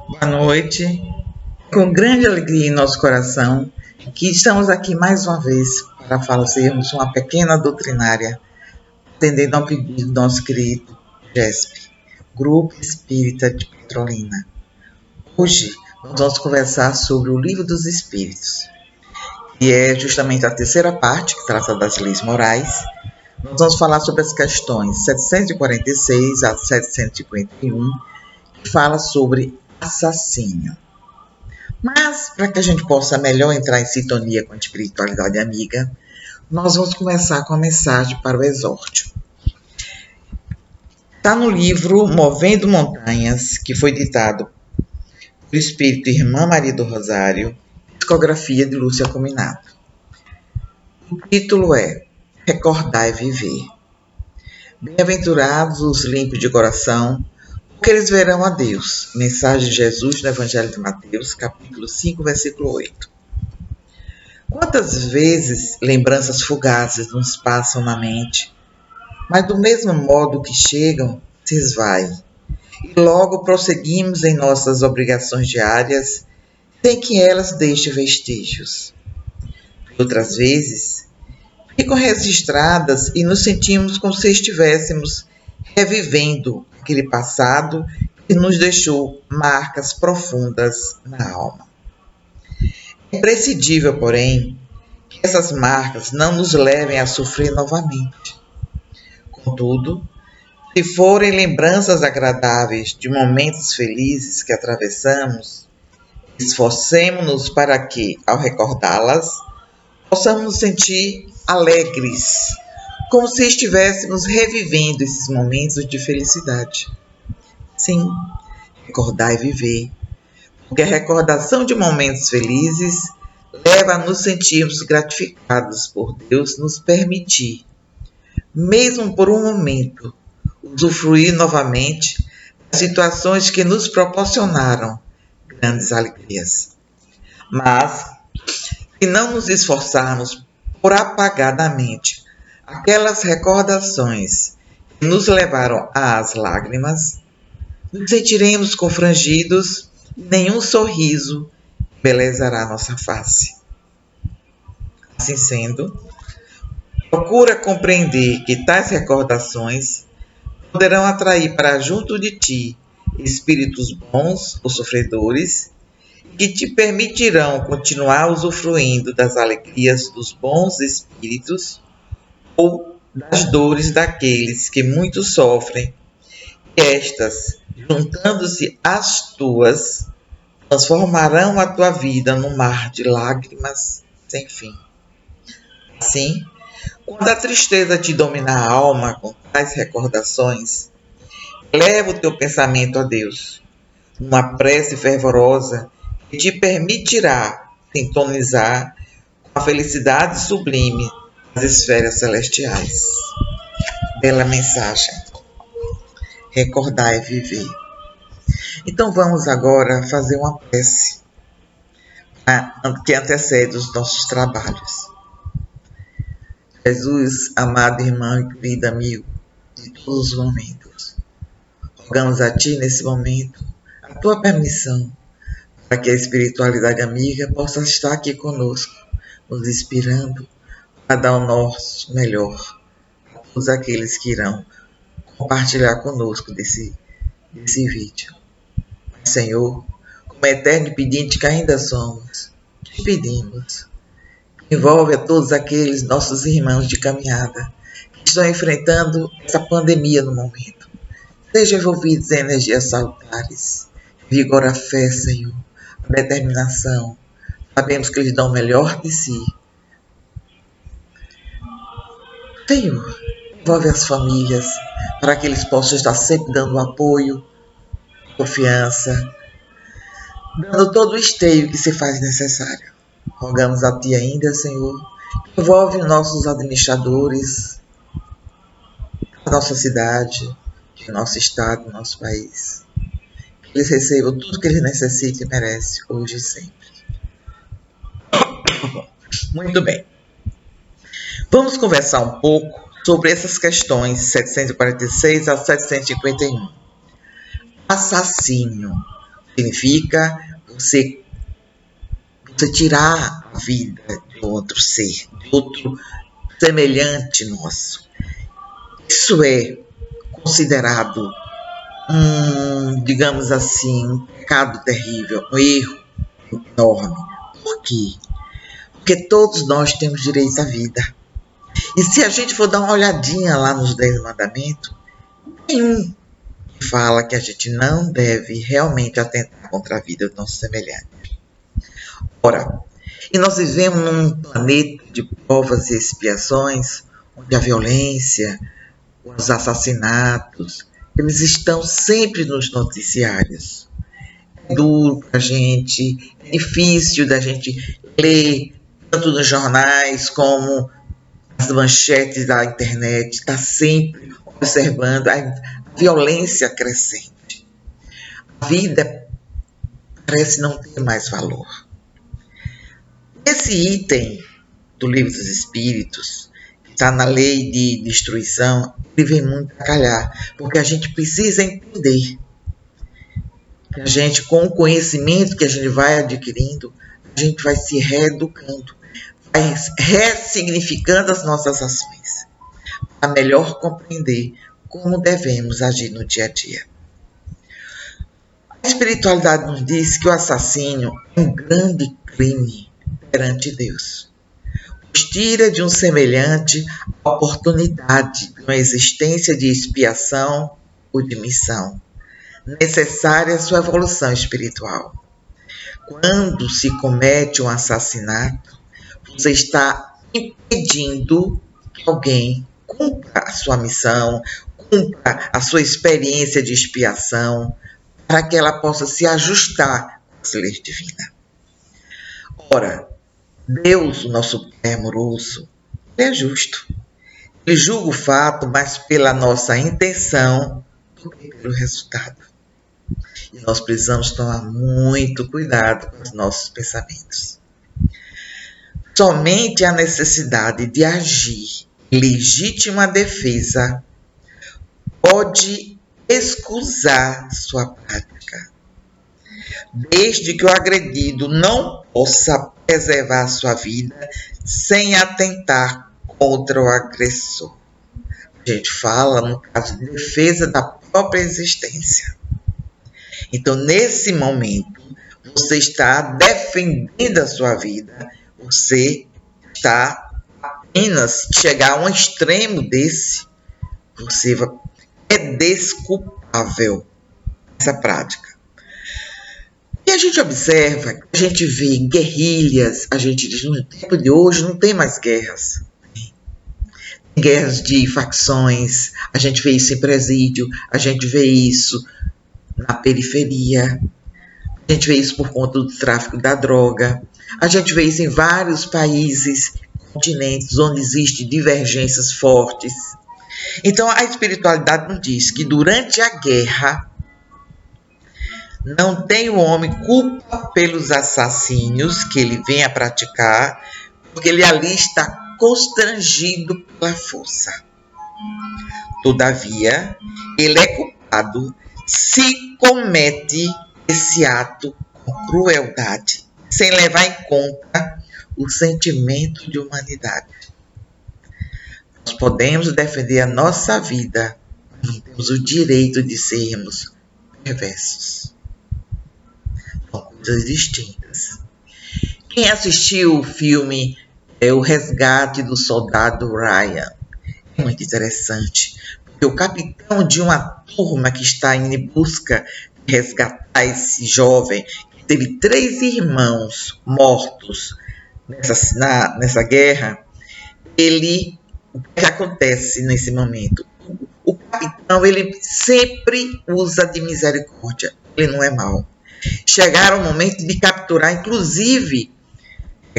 Boa noite. Com grande alegria em nosso coração, que estamos aqui mais uma vez para fazermos uma pequena doutrinária, atendendo ao pedido do nosso querido GESP, Grupo Espírita de Petrolina. Hoje nós vamos conversar sobre o Livro dos Espíritos, que é justamente a terceira parte, que trata das leis morais. Nós vamos falar sobre as questões 746 a 751, que fala sobre assassínio. Mas, para que a gente possa melhor entrar em sintonia com a espiritualidade amiga, nós vamos começar com a mensagem para o exórdio. Está no livro Movendo Montanhas, que foi ditado pelo Espírito Irmã Maria do Rosário, psicografia de Lúcia Cominato. O título é Recordar e Viver. Bem-aventurados os limpos de coração, porque eles verão a Deus. Mensagem de Jesus no Evangelho de Mateus, capítulo 5, versículo 8. Quantas vezes lembranças fugazes nos passam na mente, mas do mesmo modo que chegam, se esvaem, e logo prosseguimos em nossas obrigações diárias, sem que elas deixem vestígios. Outras vezes, ficam registradas e nos sentimos como se estivéssemos revivendo aquele passado que nos deixou marcas profundas na alma. É imprescindível, porém, que essas marcas não nos levem a sofrer novamente. Contudo, se forem lembranças agradáveis de momentos felizes que atravessamos, esforcemo-nos para que, ao recordá-las, possamos nos sentir alegres, como se estivéssemos revivendo esses momentos de felicidade. Sim, recordar e viver, porque a recordação de momentos felizes leva a nos sentirmos gratificados por Deus nos permitir, mesmo por um momento, usufruir novamente das situações que nos proporcionaram grandes alegrias. Mas, se não nos esforçarmos por apagar da mente aquelas recordações que nos levaram às lágrimas, nos sentiremos confrangidos e nenhum sorriso embelezará nossa face. Assim sendo, procura compreender que tais recordações poderão atrair para junto de ti espíritos bons ou sofredores que te permitirão continuar usufruindo das alegrias dos bons espíritos ou das dores daqueles que muito sofrem, e estas, juntando-se às tuas, transformarão a tua vida num mar de lágrimas sem fim. Assim, quando a tristeza te dominar a alma com tais recordações, eleva o teu pensamento a Deus, numa prece fervorosa que te permitirá sintonizar com a felicidade sublime das esferas celestiais. Bela mensagem. Recordar e viver. Então vamos agora fazer uma prece que antecede os nossos trabalhos. Jesus, amado irmão e querido amigo de todos os momentos, rogamos a Ti nesse momento a Tua permissão para que a espiritualidade amiga possa estar aqui conosco, nos inspirando para dar o nosso melhor a todos aqueles que irão compartilhar conosco desse vídeo. Senhor, como eterno pedinte que ainda somos, te pedimos, envolve a todos aqueles nossos irmãos de caminhada que estão enfrentando essa pandemia no momento. Sejam envolvidos em energias salutares, vigora a fé, Senhor, a determinação. Sabemos que eles dão o melhor de si. Senhor, envolve as famílias para que eles possam estar sempre dando apoio, confiança, dando todo o esteio que se faz necessário. Rogamos a Ti ainda, Senhor, que envolve nossos administradores, a nossa cidade, o nosso estado, o nosso país. Que eles recebam tudo que eles necessitam e merecem, hoje e sempre. Muito bem. Vamos conversar um pouco sobre essas questões 746 a 751. Assassínio. significa você tirar a vida de outro ser, de outro semelhante nosso. Isso é considerado digamos assim, um pecado terrível, um erro enorme. Por quê? Porque todos nós temos direito à vida. E se a gente for dar uma olhadinha lá nos 10 mandamentos, tem um que fala que a gente não deve realmente atentar contra a vida do nosso semelhante. Ora, e nós vivemos num planeta de provas e expiações, onde a violência, os assassinatos, eles estão sempre nos noticiários. É duro para a gente, é difícil da gente ler, tanto nos jornais como as manchetes da internet, está sempre observando a violência crescente. A vida parece não ter mais valor. Esse item do Livro dos Espíritos, que está na lei de destruição, ele vem muito a calhar, porque a gente precisa entender que a gente, com o conhecimento que a gente vai adquirindo, a gente vai se reeducando, vai ressignificando as nossas ações, para melhor compreender como devemos agir no dia a dia. A espiritualidade nos diz que o assassínio é um grande crime perante Deus. Nos tira de um semelhante a oportunidade de uma existência de expiação ou de missão, necessária à sua evolução espiritual. Quando se comete um assassinato, você está impedindo que alguém cumpra a sua missão, cumpra a sua experiência de expiação, para que ela possa se ajustar às leis divinas. Ora, Deus, o nosso Pai amoroso, Ele é justo. Ele julga o fato mais pela nossa intenção do que pelo resultado. E nós precisamos tomar muito cuidado com os nossos pensamentos. Somente a necessidade de agir em legítima defesa pode excusar sua prática, desde que o agredido não possa preservar sua vida sem atentar contra o agressor. A gente fala no caso de defesa da própria existência. Então, nesse momento, você está defendendo a sua vida, você está apenas chegar a um extremo desse, você é desculpável essa prática. E a gente observa, a gente vê guerrilhas, a gente diz, no tempo de hoje não tem mais guerras. Tem guerras de facções, a gente vê isso em presídio, a gente vê isso na periferia, a gente vê isso por conta do tráfico da droga, a gente vê isso em vários países, continentes, onde existem divergências fortes. Então, a espiritualidade nos diz que durante a guerra, não tem o homem culpa pelos assassínios que ele vem a praticar, porque ele ali está constrangido pela força. Todavia, ele é culpado se comete esse ato com crueldade, sem levar em conta o sentimento de humanidade. Nós podemos defender a nossa vida, mas não temos o direito de sermos perversos. São coisas distintas. Quem assistiu o filme O Resgate do Soldado Ryan é muito interessante, porque o capitão de uma turma que está em busca de resgatar esse jovem, que teve 3 irmãos mortos nessa guerra, o que acontece nesse momento? O capitão, ele sempre usa de misericórdia, ele não é mau. Chegaram o momento de capturar, inclusive,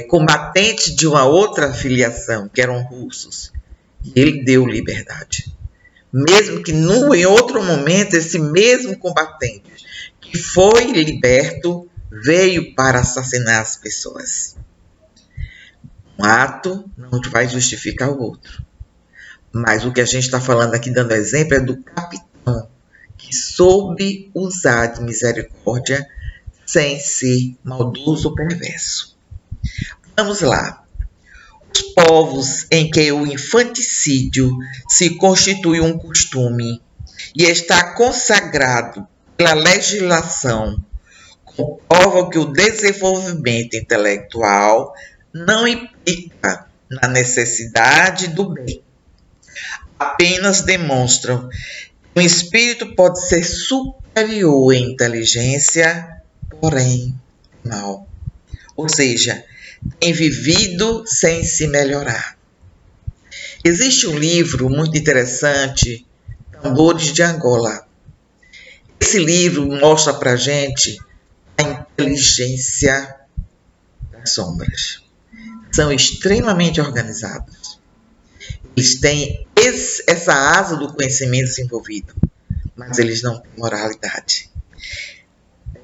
combatentes de uma outra filiação, que eram russos, e ele deu liberdade. Mesmo que em outro momento, esse mesmo combatente que foi liberto veio para assassinar as pessoas. Um ato não vai justificar o outro. Mas o que a gente está falando aqui, dando exemplo, é do capitão que soube usar de misericórdia sem ser maldoso ou perverso. Vamos lá. Os povos em que o infanticídio se constitui um costume e está consagrado pela legislação, comprovam que o desenvolvimento intelectual não implica na necessidade do bem. Apenas demonstram que o espírito pode ser superior em inteligência, porém mal. Ou seja, tem vivido sem se melhorar. Existe um livro muito interessante, Tambores de Angola. Esse livro mostra para a gente a inteligência das sombras. São extremamente organizados. Eles têm essa asa do conhecimento desenvolvido, mas eles não têm moralidade.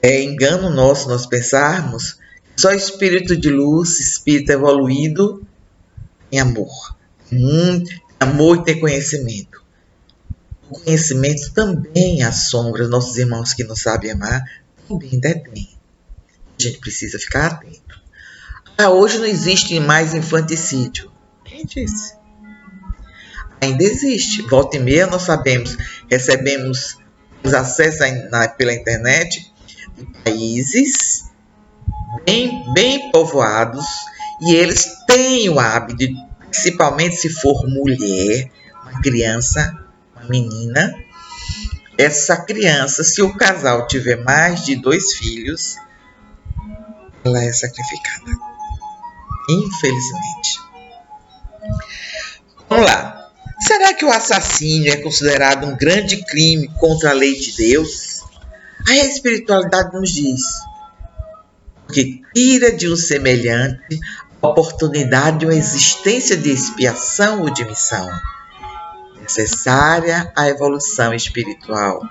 É engano nosso nós pensarmos que só espírito de luz, espírito evoluído, tem amor. Amor e tem conhecimento. O conhecimento também assombra nossos irmãos que não sabem amar, também detém. A gente precisa ficar atento. Hoje não existe mais infanticídio. Quem disse? Ainda existe. Volta e meia nós sabemos, recebemos acesso pela internet de países bem povoados e eles têm o hábito, principalmente se for mulher, uma criança, uma menina, essa criança, se o casal tiver mais de 2 filhos, ela é sacrificada. Infelizmente. Vamos lá. Será que o assassínio é considerado um grande crime contra a lei de Deus? Aí a espiritualidade nos diz: porque tira de um semelhante a oportunidade de uma existência de expiação ou de missão, necessária à evolução espiritual.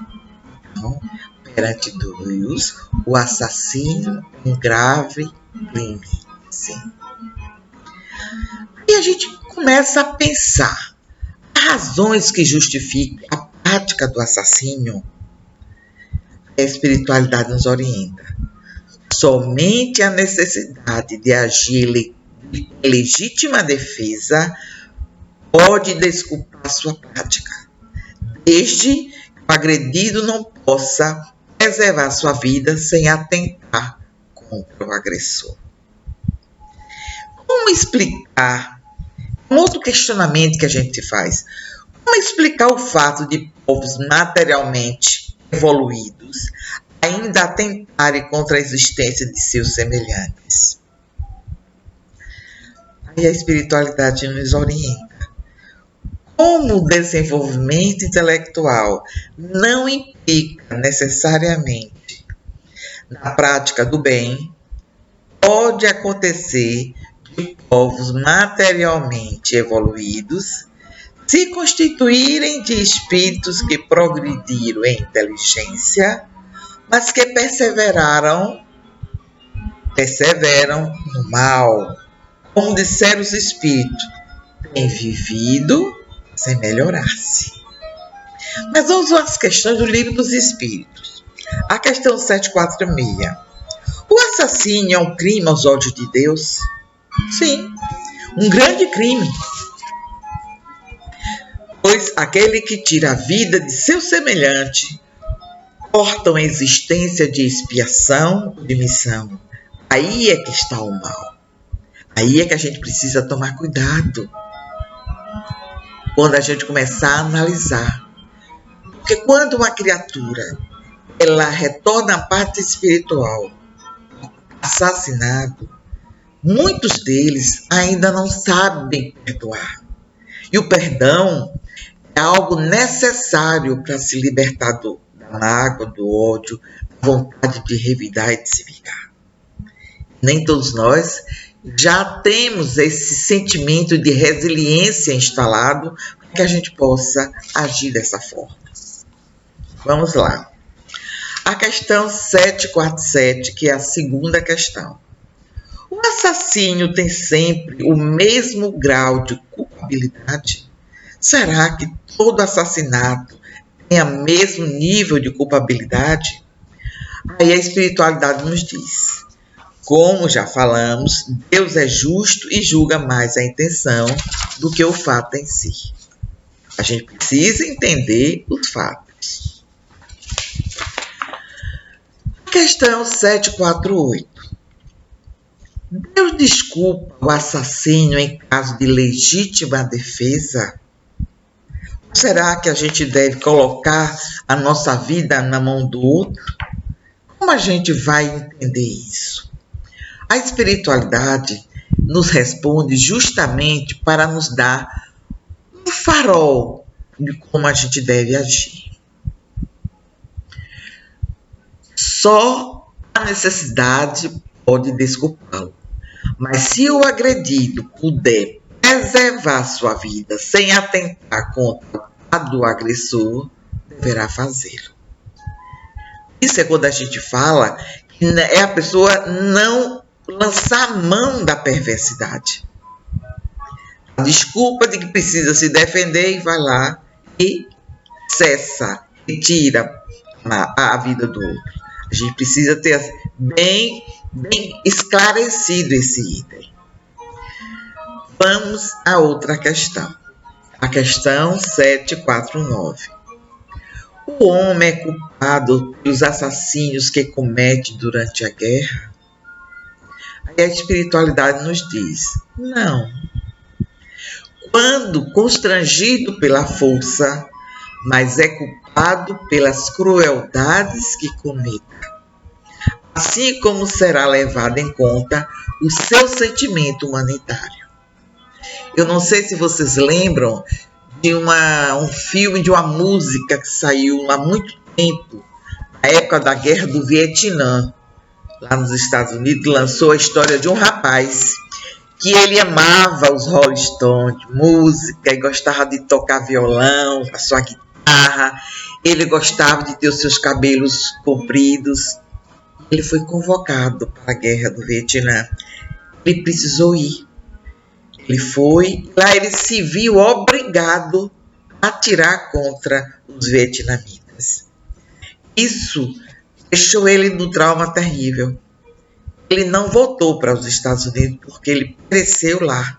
Então, perante Deus, o assassino é um grave crime. Sim. E a gente começa a pensar as razões que justificam a prática do assassínio. A espiritualidade nos orienta. Somente a necessidade de agir em legítima defesa pode desculpar sua prática, desde que o agredido não possa preservar sua vida sem atentar contra o agressor. Como explicar? Um outro questionamento que a gente faz. Como explicar o fato de povos materialmente evoluídos ainda atentarem contra a existência de seus semelhantes? Aí a espiritualidade nos orienta. Como o desenvolvimento intelectual não implica necessariamente na prática do bem, pode acontecer de povos materialmente evoluídos se constituírem de espíritos que progrediram em inteligência, mas que perseveram no mal. Como disseram os espíritos, têm vivido sem melhorar-se. Mas vamos às questões do Livro dos Espíritos. A questão 746. O assassínio é um crime aos olhos de Deus? Sim, um grande crime. Pois aquele que tira a vida de seu semelhante corta uma existência de expiação ou de missão. Aí é que está o mal. Aí é que a gente precisa tomar cuidado quando a gente começar a analisar. Porque quando uma criatura ela retorna à parte espiritual, assassinado, muitos deles ainda não sabem perdoar. E o perdão é algo necessário para se libertar da mágoa, do ódio, da vontade de revidar e de se vingar. Nem todos nós já temos esse sentimento de resiliência instalado para que a gente possa agir dessa forma. Vamos lá. A questão 747, que é a segunda questão. O assassínio tem sempre o mesmo grau de culpabilidade? Será que todo assassinato tem o mesmo nível de culpabilidade? Aí a espiritualidade nos diz: como já falamos, Deus é justo e julga mais a intenção do que o fato em si. A gente precisa entender os fatos. Questão 748. Deus desculpa o assassino em caso de legítima defesa? Ou será que a gente deve colocar a nossa vida na mão do outro? Como a gente vai entender isso? A espiritualidade nos responde justamente para nos dar um farol de como a gente deve agir. Só a necessidade pode desculpá-lo. Mas se o agredido puder preservar sua vida sem atentar contra a do agressor, deverá fazê-lo. Isso é quando a gente fala que é a pessoa não lançar a mão da perversidade. A desculpa de que precisa se defender e vai lá e cessa, e tira a vida do outro. A gente precisa ter bem esclarecido esse item. Vamos a outra questão. A questão 749. O homem é culpado pelos assassínios que comete durante a guerra? Aí a espiritualidade nos diz: não. Quando constrangido pela força, mas é culpado pelas crueldades que cometa. Assim como será levado em conta o seu sentimento humanitário. Eu não sei se vocês lembram de um filme, de uma música que saiu há muito tempo, na época da Guerra do Vietnã, lá nos Estados Unidos, lançou a história de um rapaz que ele amava os Rolling Stones, música, e gostava de tocar violão, a sua guitarra, ele gostava de ter os seus cabelos compridos. Ele foi convocado para a Guerra do Vietnã. Ele precisou ir. Ele foi, lá ele se viu obrigado a atirar contra os vietnamitas. Isso deixou ele num trauma terrível. Ele não voltou para os Estados Unidos porque ele cresceu lá.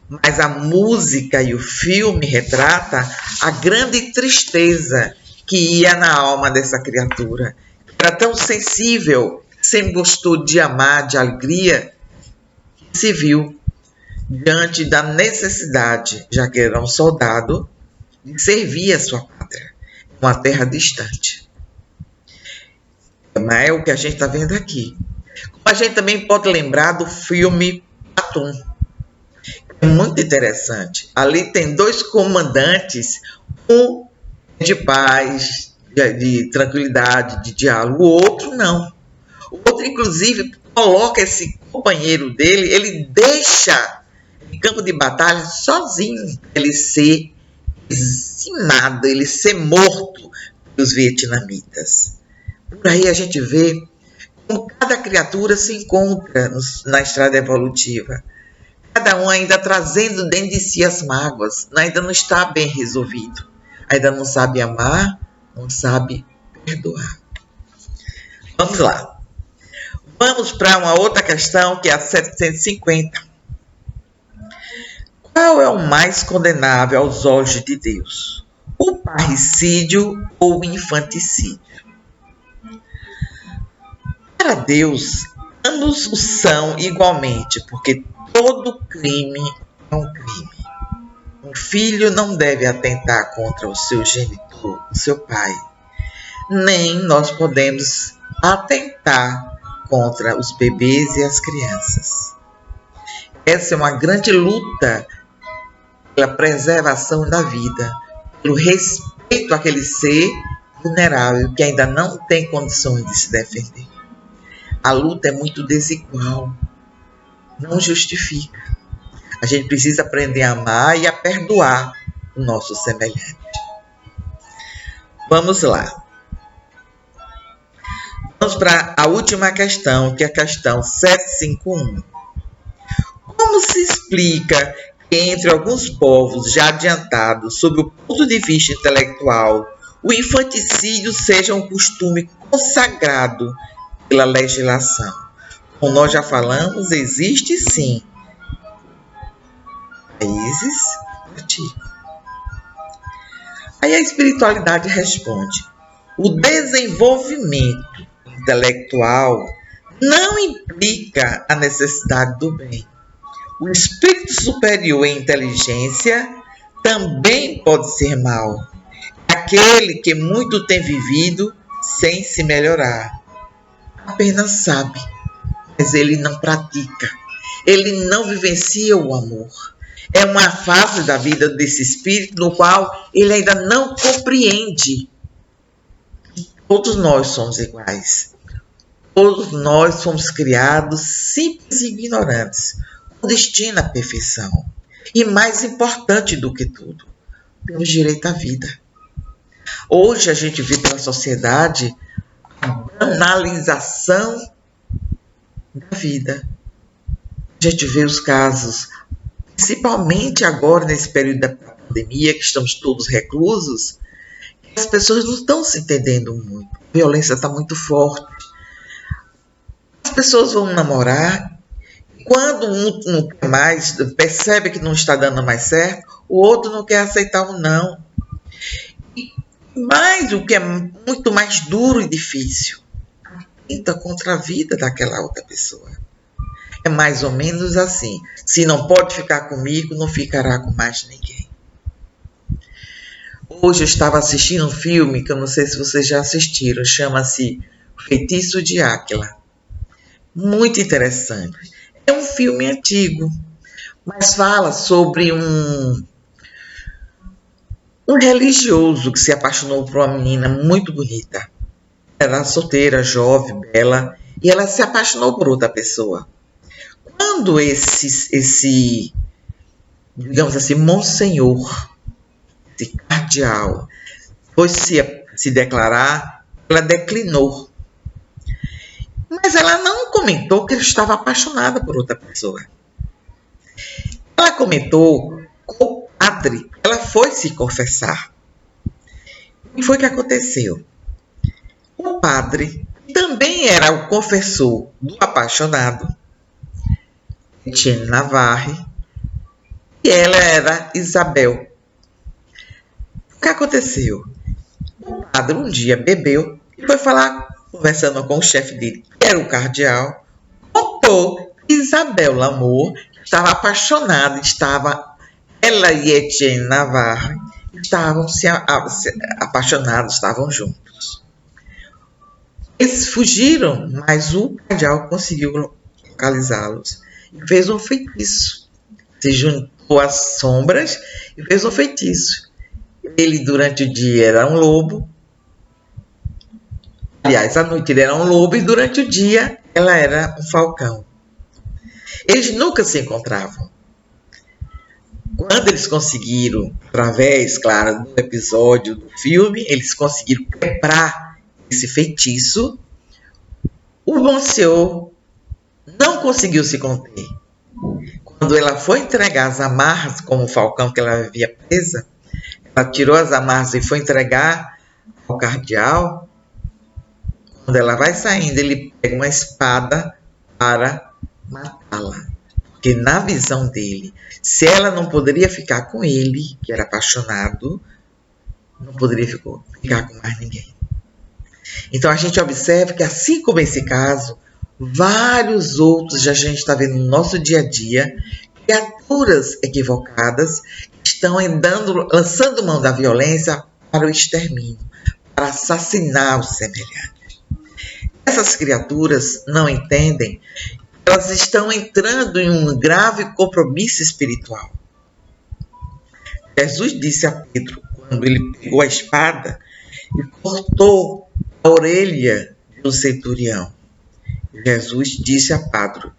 Mas a música e o filme retrata a grande tristeza que ia na alma dessa criatura. Era tão sensível, sempre gostou de amar, de alegria, que se viu diante da necessidade, já que era um soldado, de servir a sua pátria, uma terra distante. Mas é o que a gente está vendo aqui. A gente também pode lembrar do filme Atum. É muito interessante. Ali tem dois comandantes, um de paz, de tranquilidade, de diálogo, o outro não. O outro, inclusive, coloca esse companheiro dele, ele deixa o campo de batalha sozinho, ele ser dizimado, ele ser morto pelos vietnamitas. Por aí a gente vê como cada criatura se encontra na estrada evolutiva. Cada um ainda trazendo dentro de si as mágoas, ainda não está bem resolvido. Ainda não sabe amar, não sabe perdoar. Vamos lá. Vamos para uma outra questão, que é a 750. Qual é o mais condenável aos olhos de Deus? O parricídio ou o infanticídio? Para Deus, ambos o são igualmente, porque todo crime é um crime. Um filho não deve atentar contra o seu genitor, o seu pai. Nem nós podemos atentar contra os bebês e as crianças. Essa é uma grande luta pela preservação da vida, pelo respeito àquele ser vulnerável que ainda não tem condições de se defender. A luta é muito desigual, não justifica. A gente precisa aprender a amar e a perdoar o nosso semelhante. Vamos lá. Vamos para a última questão, que é a questão 751. Como se explica que entre alguns povos já adiantados sob o ponto de vista intelectual, o infanticídio seja um costume consagrado pela legislação. Como nós já falamos, existe sim países que praticam. Aí a espiritualidade responde: o desenvolvimento intelectual não implica a necessidade do bem. O espírito superior em inteligência também pode ser mau. Aquele que muito tem vivido sem se melhorar. Apenas sabe, mas ele não pratica. Ele não vivencia o amor. É uma fase da vida desse espírito no qual ele ainda não compreende. Todos nós somos iguais. Todos nós fomos criados simples e ignorantes, com destino à perfeição. E mais importante do que tudo, temos direito à vida. Hoje a gente vê pela sociedade a banalização da vida. A gente vê os casos, principalmente agora nesse período da pandemia, que estamos todos reclusos, que as pessoas não estão se entendendo muito. A violência está muito forte. As pessoas vão namorar, e quando um não quer mais, percebe que não está dando mais certo, o outro não quer aceitar o não. Mas o que é muito mais duro e difícil, atenta contra a vida daquela outra pessoa. É mais ou menos assim: se não pode ficar comigo, não ficará com mais ninguém. Hoje eu estava assistindo um filme que eu não sei se vocês já assistiram, chama-se Feitiço de Áquila. Muito interessante. É um filme antigo, mas fala sobre um religioso que se apaixonou por uma menina muito bonita. Era solteira, jovem, bela, e ela se apaixonou por outra pessoa. Quando esse digamos assim, monsenhor, esse cardeal, foi se declarar, ela declinou. Mas ela não comentou que ele estava apaixonada por outra pessoa. Ela comentou com o padre. Ela foi se confessar. O que foi que aconteceu? O padre também era o confessor do apaixonado, Etienne Navarre, e ela era Isabel. O que aconteceu? O padre um dia bebeu e foi falar, conversando com o chefe dele, que era o cardeal, contou que Isabel Lamour estava apaixonada, ela e Etienne Navarre estavam se apaixonados, estavam juntos. Eles fugiram, mas o cardeal conseguiu localizá-los e fez um feitiço. Se juntou às sombras e fez um feitiço. Ele, durante o dia, era um lobo. Aliás, à noite ele era um lobo e durante o dia ela era um falcão. Eles nunca se encontravam. Quando eles conseguiram, através, claro, do episódio do filme, eles conseguiram quebrar esse feitiço, o Monsieur não conseguiu se conter. Quando ela foi entregar as amarras, como o falcão que ela havia presa, ela tirou as amarras e foi entregar ao cardeal. Quando ela vai saindo, ele pega uma espada para matá-la. Porque na visão dele, se ela não poderia ficar com ele, que era apaixonado, não poderia ficar com mais ninguém. Então a gente observa que, assim como esse caso, vários outros a gente está vendo no nosso dia a dia, criaturas equivocadas estão lançando mão da violência para o extermínio, para assassinar o semelhante. Essas criaturas não entendem, elas estão entrando em um grave compromisso espiritual. Jesus disse a Pedro, quando ele pegou a espada e cortou a orelha do centurião, Jesus disse a Pedro: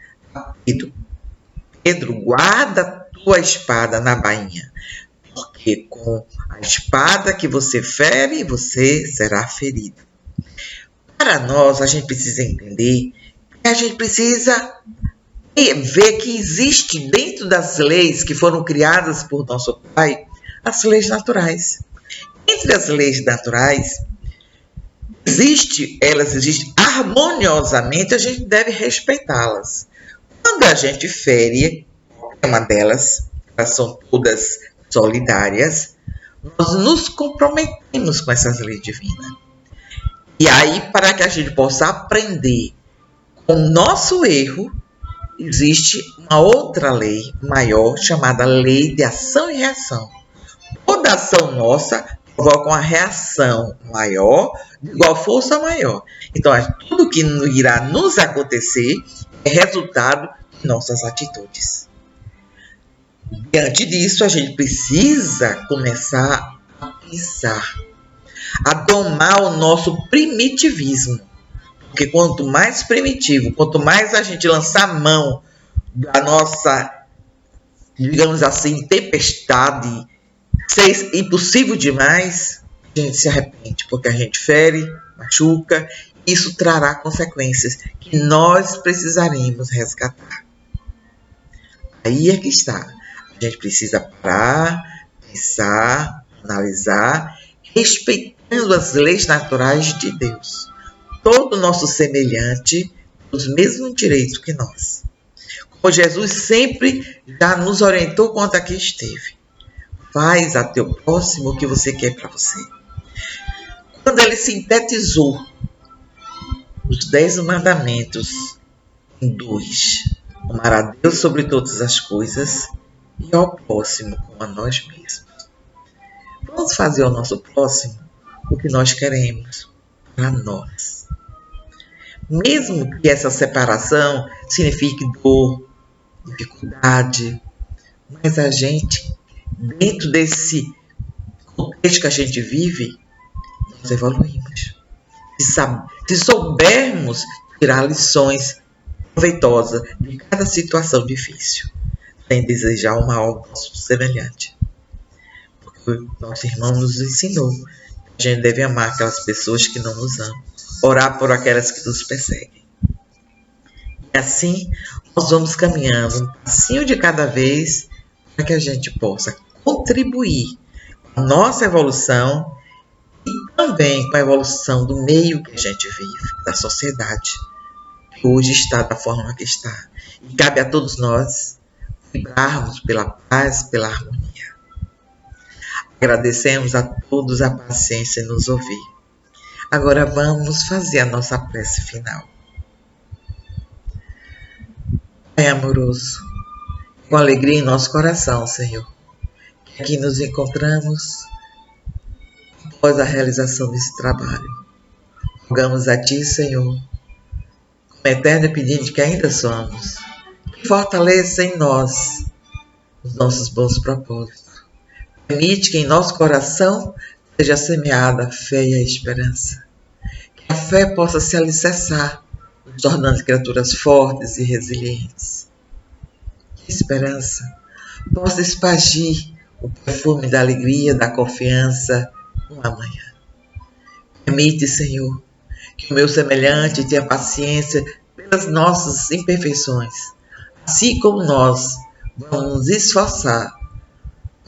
Pedro, guarda a tua espada na bainha, porque com a espada que você fere, você será ferido. Para nós, a gente precisa entender que a gente precisa ver que existe dentro das leis que foram criadas por nosso Pai, as leis naturais. Entre as leis naturais, elas existem harmoniosamente, a gente deve respeitá-las. Quando a gente fere uma delas, elas são todas solidárias, nós nos comprometemos com essas leis divinas. E aí, para que a gente possa aprender com o nosso erro, existe uma outra lei maior chamada lei de ação e reação. Toda ação nossa provoca uma reação maior, de igual força maior. Então, tudo que irá nos acontecer é resultado de nossas atitudes. Diante disso, a gente precisa começar a pensar, a domar o nosso primitivismo. Porque quanto mais primitivo, quanto mais a gente lançar a mão da nossa, digamos assim, tempestade, ser impossível demais, a gente se arrepende, porque a gente fere, machuca, isso trará consequências que nós precisaremos resgatar. Aí é que está. A gente precisa parar, pensar, analisar, respeitando as leis naturais de Deus. Todo nosso semelhante tem os mesmos direitos que nós. Como Jesus sempre já nos orientou quando aqui esteve. Faz a teu próximo o que você quer para você. Quando ele sintetizou os 10 mandamentos em 2, amar a Deus sobre todas as coisas e ao próximo como a nós mesmos. Vamos fazer ao nosso próximo o que nós queremos para nós. Mesmo que essa separação signifique dor, dificuldade, mas a gente, dentro desse contexto que a gente vive, nós evoluímos. Se soubermos tirar lições proveitosas de cada situação difícil, sem desejar o mal ao nosso semelhante. Porque o nosso irmão nos ensinou que a gente deve amar aquelas pessoas que não nos amam, orar por aquelas que nos perseguem. E assim, nós vamos caminhando um passinho de cada vez para que a gente possa contribuir com a nossa evolução e também com a evolução do meio que a gente vive, da sociedade, que hoje está da forma que está. E cabe a todos nós vibrarmos pela paz, pela harmonia. Agradecemos a todos a paciência em nos ouvir. Agora vamos fazer a nossa prece final. Pai amoroso, com alegria em nosso coração, Senhor, que aqui nos encontramos após a realização desse trabalho. Rogamos a Ti, Senhor, como eterno pedindo que ainda somos, que fortaleça em nós os nossos bons propósitos. Permite que em nosso coração seja semeada a fé e a esperança. Que a fé possa se alicerçar, nos tornando criaturas fortes e resilientes. Que a esperança possa espargir o perfume da alegria, da confiança no amanhã. Permite, Senhor, que o meu semelhante tenha paciência pelas nossas imperfeições, assim como nós vamos nos esforçar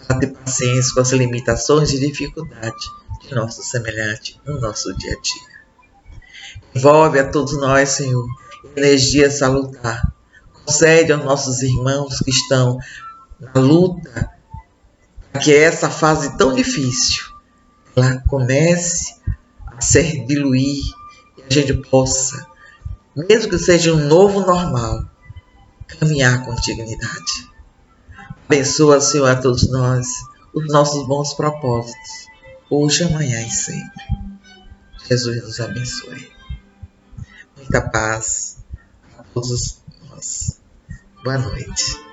para ter paciência com as limitações e dificuldades de nosso semelhante no nosso dia a dia. Envolve a todos nós, Senhor, energia salutar. Concede aos nossos irmãos que estão na luta, que é essa fase tão difícil, ela comece a se diluir e a gente possa, mesmo que seja um novo normal, caminhar com dignidade. Abençoa, Senhor, a todos nós, os nossos bons propósitos, hoje, amanhã e sempre. Jesus nos abençoe. Muita paz a todos nós. Boa noite.